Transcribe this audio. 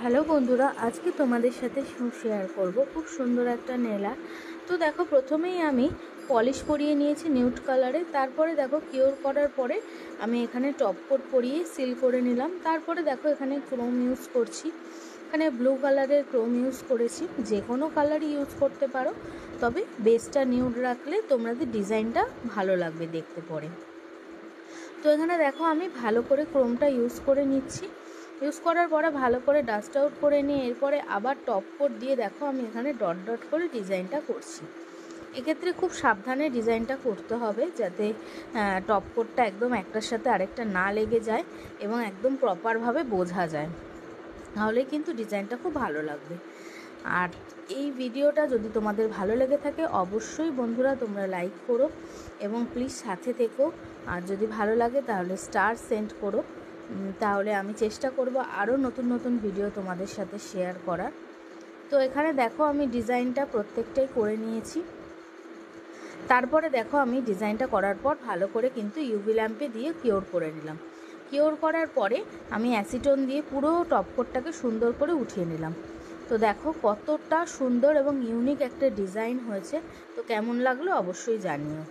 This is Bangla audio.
হ্যালো বন্ধুরা, আজকে তোমাদের সাথে শেয়ার করব খুব সুন্দর একটা নেল আর্ট। তো দেখো, প্রথমেই আমি পলিশ করিয়ে নিয়েছি নিউড কালারে। তারপরে দেখো কিওর করার পরে আমি এখানে টপ কোট করিয়ে সিল করে নিলাম। তারপরে দেখো এখানে ক্রোম ইউজ করছি, এখানে ব্লু কালারের ক্রোম ইউজ করেছি। যে কোনো কালারই ইউজ করতে পারো, তবে বেসটা নিউড রাখলে তোমাদের ডিজাইনটা ভালো লাগবে দেখতে পরে। তো এখানে দেখো আমি ভালো করে ক্রোমটা ইউজ করে নিচ্ছি। ইউজ করার পরে ভালো করে ডাস্ট আউট করে নিয়ে এরপরে আবার টপ কোট দিয়ে দেখো আমি এখানে ডট ডট করে ডিজাইনটা করছি। এক্ষেত্রে খুব সাবধানে ডিজাইনটা করতে হবে, যাতে টপ কোটটা একদম একটার সাথে আরেকটা না লেগে যায় এবং একদম প্রপারভাবে বোঝা যায়, তাহলে কিন্তু ডিজাইনটা খুব ভালো লাগবে। আর এই ভিডিওটা যদি তোমাদের ভালো লেগে থাকে অবশ্যই বন্ধুরা তোমরা লাইক করো এবং প্লিজ সাথে থেকো। আর যদি ভালো লাগে তাহলে স্টার সেন্ড করো, তাহলে আমি চেষ্টা করব আরও নতুন নতুন ভিডিও তোমাদের সাথে শেয়ার করার। তো এখানে দেখো আমি ডিজাইনটা প্রত্যেকটাই করে নিয়েছি। তারপরে দেখো আমি ডিজাইনটা করার পর ভালো করে কিন্তু ইউভি ল্যাম্পে দিয়ে কিওর করে নিলাম। কিওর করার পরে আমি অ্যাসিটন দিয়ে পুরো টপ কোটটাকে সুন্দর করে উঠিয়ে নিলাম। তো দেখো কতটা সুন্দর এবং ইউনিক একটা ডিজাইন হয়েছে। তো কেমন লাগলো অবশ্যই জানিও।